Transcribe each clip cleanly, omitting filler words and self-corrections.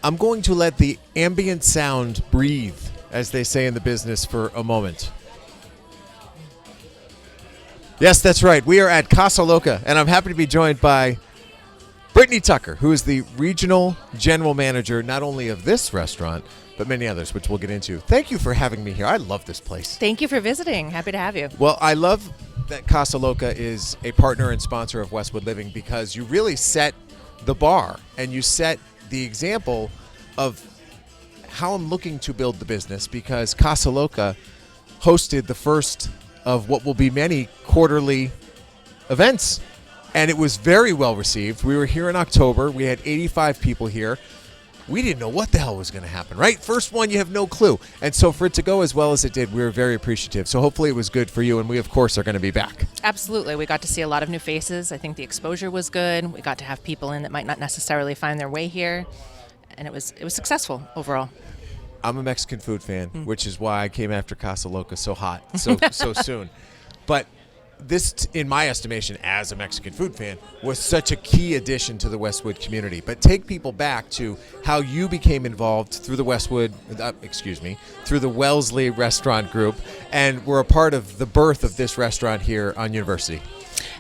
I'm going to let the ambient sound breathe, as they say in the business, for a moment. Yes, that's right. We are at Casa Loca, and I'm happy to be joined by Brittany Tucker, who is the regional general manager, not only of this restaurant, but many others, which we'll get into. Thank you for having me here. I love this place. Thank you for visiting. Happy to have you. Well, I love that Casa Loca is a partner and sponsor of Westwood Living because you really set the bar and you set the example of how I'm looking to build the business, because Casa Loca hosted the first of what will be many quarterly events, and it was very well received. We were here in October. We had 85 people here. We didn't know what the hell was going to happen, right? First one, you have no clue. And so for it to go as well as it did, we were very appreciative. So hopefully it was good for you, and we, of course, are going to be back. Absolutely. We got to see a lot of new faces. I think the exposure was good. We got to have people in that might not necessarily find their way here, and it was successful overall. I'm a Mexican food fan, which is why I came after Casa Loca so hot, so soon. But this, in my estimation, as a Mexican food fan, was such a key addition to the Westwood community. But take people back to how you became involved through the through the Wellesley restaurant group, and were a part of the birth of this restaurant here on University.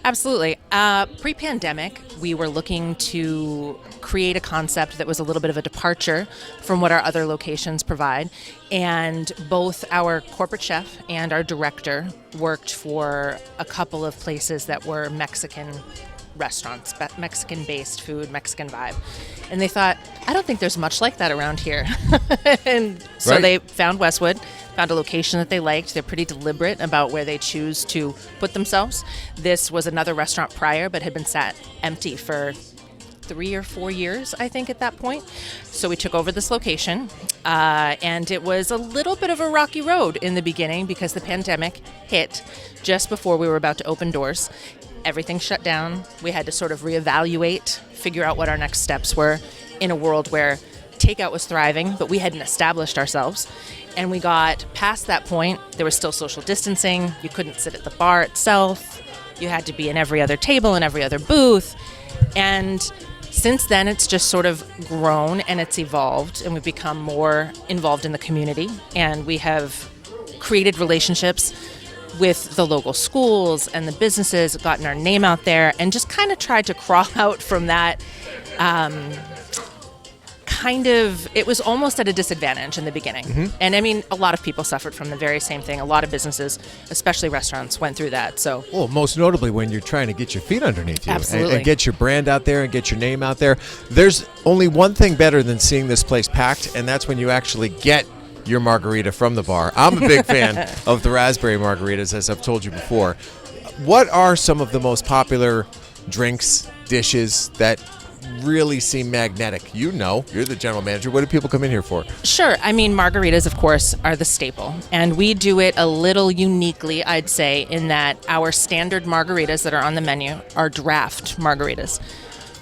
Absolutely. Pre-pandemic, we were looking to create a concept that was a little bit of a departure from what our other locations provide. And both our corporate chef and our director worked for a couple of places that were Mexican restaurants, Mexican-based food, Mexican vibe. And they thought, I don't think there's much like that around here. And so Right. They found Westwood, found a location that they liked. They're pretty deliberate about where they choose to put themselves. This was another restaurant prior, but had been sat empty for 3 or 4 years, I think, at that point. So we took over this location, and it was a little bit of a rocky road in the beginning because the pandemic hit just before we were about to open doors. Everything shut down. We had to sort of reevaluate, figure out what our next steps were in a world where takeout was thriving, but we hadn't established ourselves. And we got past that point. There was still social distancing. You couldn't sit at the bar itself. You had to be in every other table and every other booth. And since then, it's just sort of grown and it's evolved, and we've become more involved in the community. And we have created relationships with the local schools and the businesses, gotten our name out there, and just kind of tried to crawl out from that. It was almost at a disadvantage in the beginning. Mm-hmm. And I mean, a lot of people suffered from the very same thing. A lot of businesses, especially restaurants, went through that. So, well, most notably when you're trying to get your feet underneath you Absolutely. and get your brand out there and get your name out there. There's only one thing better than seeing this place packed, and that's when you actually get your margarita from the bar. I'm a big fan of the raspberry margaritas, as I've told you before. What are some of the most popular drinks, dishes that really seem magnetic? You know, you're the general manager. What do people come in here for? Sure. I mean, margaritas, of course, are the staple. And we do it a little uniquely, I'd say, in that our standard margaritas that are on the menu are draft margaritas.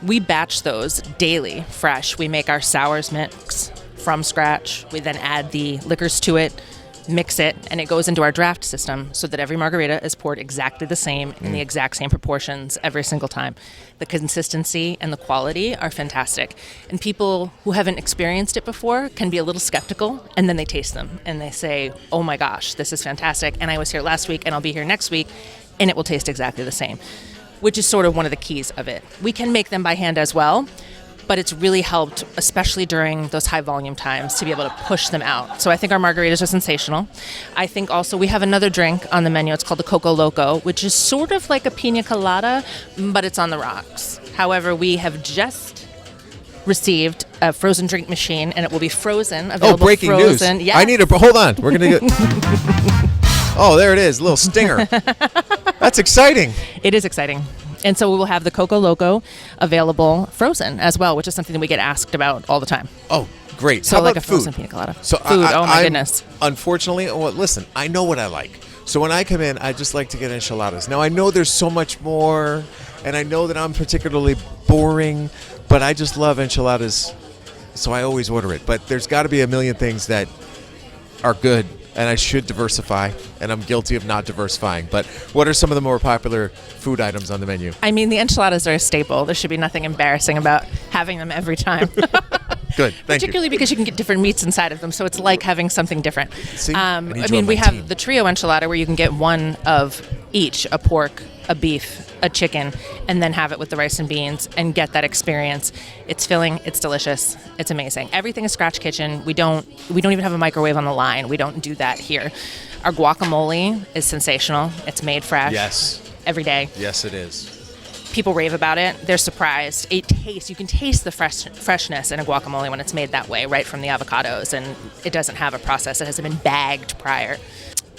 We batch those daily, fresh. We make our sours mix from scratch. We then add the liquors to it, mix it, and it goes into our draft system so that every margarita is poured exactly the same in the exact same proportions every single time. The consistency and the quality are fantastic. And people who haven't experienced it before can be a little skeptical, and then they taste them and they say, oh my gosh, this is fantastic. And I was here last week and I'll be here next week, and it will taste exactly the same, which is sort of one of the keys of it. We can make them by hand as well, but it's really helped, especially during those high volume times, to be able to push them out. So I think our margaritas are sensational. I think also we have another drink on the menu. It's called the Coco Loco, which is sort of like a pina colada, but it's on the rocks. However, we have just received a frozen drink machine, and it will be frozen, available breaking frozen. news. Yes. I need hold on. We're going to get... Oh, there it is. A little stinger. That's exciting. It is exciting. And so we will have the Coco Loco available frozen as well, which is something that we get asked about all the time. Oh, great. So How like about a frozen food? pina colada. So food, oh my goodness. Unfortunately, well, listen, I know what I like. So when I come in, I just like to get enchiladas. Now, I know there's so much more, and I know that I'm particularly boring, but I just love enchiladas, so I always order it. But there's got to be a million things that are good and I should diversify, and I'm guilty of not diversifying. But what are some of the more popular food items on the menu? I mean, the enchiladas are a staple. There should be nothing embarrassing about having them every time. Good, thank Particularly because you can get different meats inside of them, so it's like having something different. See? I mean, we have the trio enchilada where you can get one of each, a pork, a beef, a chicken, and then have it with the rice and beans and get that experience. It's filling, it's delicious, it's amazing. Everything is scratch kitchen. We don't even have a microwave on the line. We don't do that here. Our guacamole is sensational. It's made fresh. Yes. Every day. Yes, it is. People rave about it. They're surprised. You can taste the freshness in a guacamole when it's made that way, right from the avocados, and it doesn't have a process. It hasn't been bagged prior.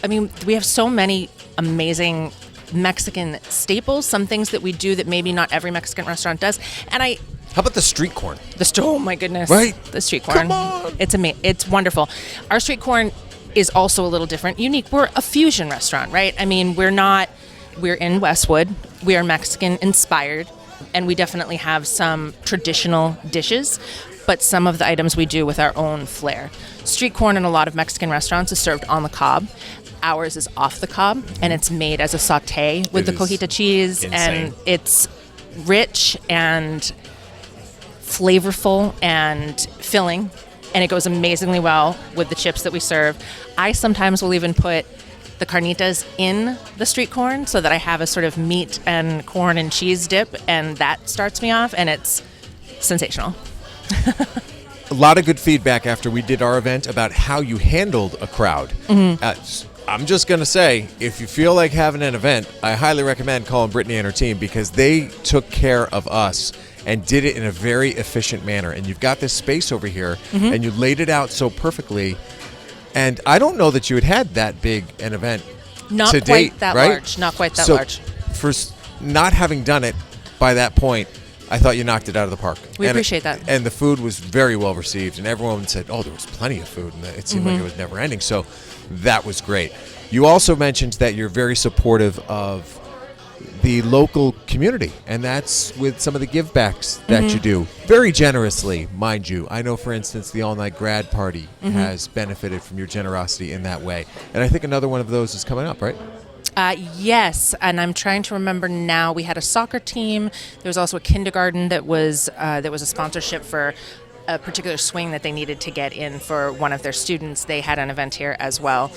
I mean, we have so many amazing Mexican staples, some things that we do that maybe not every Mexican restaurant does. And how about the street corn? Oh my goodness. Right? The street corn. Come on. It's wonderful. Our street corn is also a little different, unique. We're a fusion restaurant, right? I mean, we're in Westwood. We are Mexican inspired, and we definitely have some traditional dishes, but some of the items we do with our own flair. Street corn in a lot of Mexican restaurants is served on the cob. Ours is off the cob, and it's made as a sauté with the cojita cheese, insane. And it's rich and flavorful and filling, and it goes amazingly well with the chips that we serve. I sometimes will even put the carnitas in the street corn so that I have a sort of meat and corn and cheese dip, and that starts me off, and it's sensational. A lot of good feedback after we did our event about how you handled a crowd. I'm just going to say, if you feel like having an event, I highly recommend calling Brittany and her team, because they took care of us and did it in a very efficient manner. And you've got this space over here, and you laid it out so perfectly. And I don't know that you had that big an event Not to quite date, that right? large. Not quite that So large. for not having done it by that point, I thought you knocked it out of the park. We appreciate that. And the food was very well received, and everyone said, oh, there was plenty of food, and it seemed like it was never ending. So that was great. You also mentioned that you're very supportive of the local community, and that's with some of the give backs that you do very generously, mind you. I know, for instance, the all-night grad party has benefited from your generosity in that way, and I think another one of those is coming up, right? Yes, and I'm trying to remember now. We had a soccer team. There was also a kindergarten that was a sponsorship for a particular swing that they needed to get in for one of their students. They had an event here as well.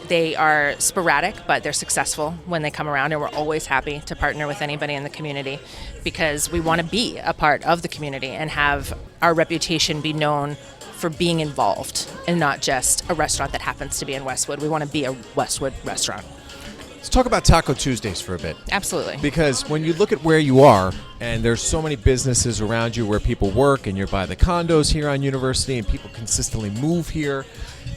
They are sporadic, but they're successful when they come around, and we're always happy to partner with anybody in the community, because we want to be a part of the community and have our reputation be known for being involved and not just a restaurant that happens to be in Westwood. We want to be a Westwood restaurant. Let's talk about Taco Tuesdays for a bit. Absolutely. Because when you look at where you are, and there's so many businesses around you where people work, and you're by the condos here on University, and people consistently move here,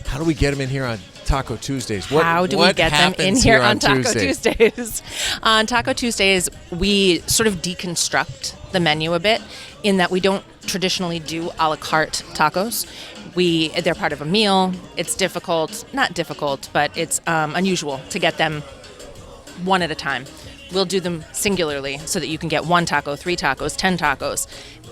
how do we get them in here on Taco Tuesdays? How do we get them in here on Taco Tuesdays? On Taco Tuesdays, we sort of deconstruct the menu a bit, in that we don't traditionally do a la carte tacos. They're part of a meal. It's not difficult, but it's unusual to get them one at a time. We'll do them singularly so that you can get 1 taco, 3 tacos, 10 tacos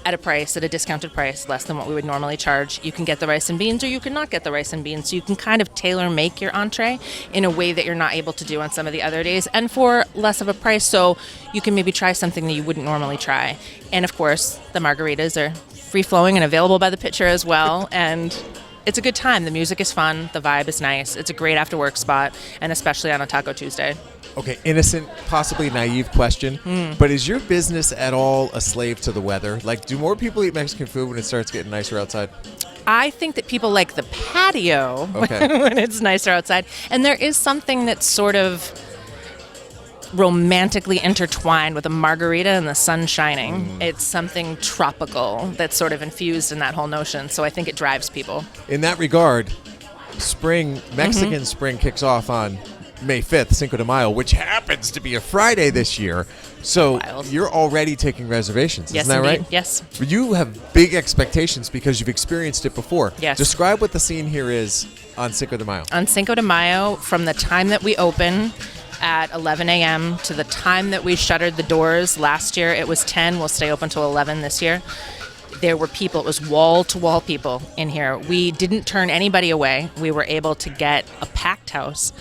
at a discounted price, less than what we would normally charge. You can get the rice and beans, or you can not get the rice and beans. So you can kind of tailor make your entree in a way that you're not able to do on some of the other days, and for less of a price, so you can maybe try something that you wouldn't normally try. And of course, the margaritas are free-flowing and available by the pitcher as well, and it's a good time. The music is fun, the vibe is nice. It's a great after-work spot, and especially on a Taco Tuesday. Okay, innocent, possibly naive question, but is your business at all a slave to the weather? Like, do more people eat Mexican food when it starts getting nicer outside? I think that people like the patio when it's nicer outside. And there is something that's sort of romantically intertwined with a margarita and the sun shining. It's something tropical that's sort of infused in that whole notion. So I think it drives people. In that regard, Mexican spring kicks off on May 5th, Cinco de Mayo, which happens to be a Friday this year. So Wild. You're already taking reservations, Yes, isn't that indeed. right? Yes. You have big expectations because you've experienced it before. Yes. Describe what the scene here is on Cinco de Mayo. On Cinco de Mayo, from the time that we open at 11 a.m. to the time that we shuttered the doors last year, it was 10. We'll stay open till 11 this year. There were people, it was wall-to-wall people in here. We didn't turn anybody away. We were able to get a packed house.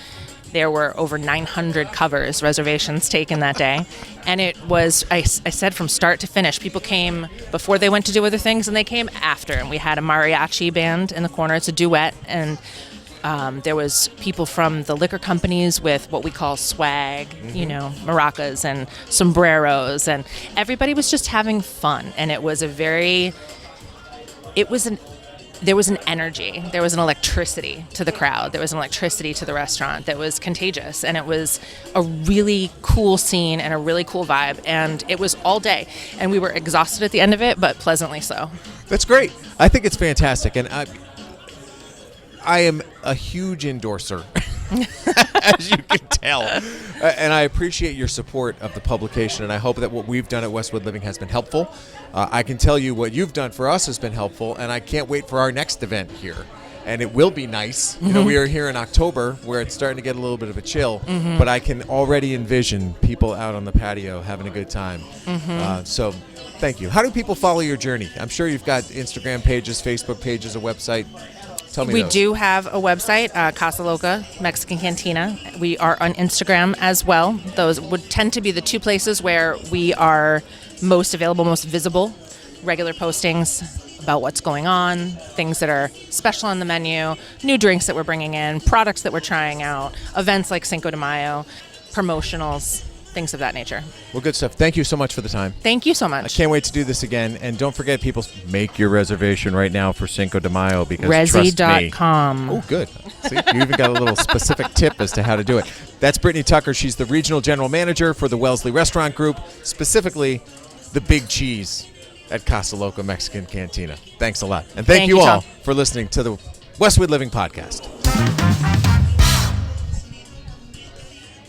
There were over 900 covers, reservations taken that day. And it was, I said from start to finish, people came before they went to do other things, and they came after. And we had a mariachi band in the corner. It's a duet. And there was people from the liquor companies with what we call swag, maracas and sombreros. And everybody was just having fun. And it was there was an energy, there was an electricity to the crowd, there was an electricity to the restaurant that was contagious, and it was a really cool scene and a really cool vibe, and it was all day, and we were exhausted at the end of it, but pleasantly so. That's great. I think it's fantastic, and I am a huge endorser, as you can tell. And I appreciate your support of the publication, and I hope that what we've done at Westwood Living has been helpful. I can tell you what you've done for us has been helpful, and I can't wait for our next event here. And it will be nice. Mm-hmm. We are here in October where it's starting to get a little bit of a chill, but I can already envision people out on the patio having a good time. So thank you. How do people follow your journey? I'm sure you've got Instagram pages, Facebook pages, a website. Tell me We those. do have a website, Casa Loca, Mexican Cantina. We are on Instagram as well. Those would tend to be the two places where we are most available, most visible. Regular postings about what's going on, things that are special on the menu, new drinks that we're bringing in, products that we're trying out, events like Cinco de Mayo, promotionals, things of that nature. Well, good stuff. Thank you so much for the time. Thank you so I much. can't wait to do this again. And don't forget, people, make your reservation right now for Cinco de Mayo because trust me. Resi.com. Oh, good. See, you even got a little specific tip as to how to do it. That's Brittany Tucker. She's the regional general manager for the Wellesley Restaurant Group, specifically the Big Cheese at Casa Loca Mexican Cantina. Thanks a lot. And thank you all Tom. for listening to the Westwood Living Podcast.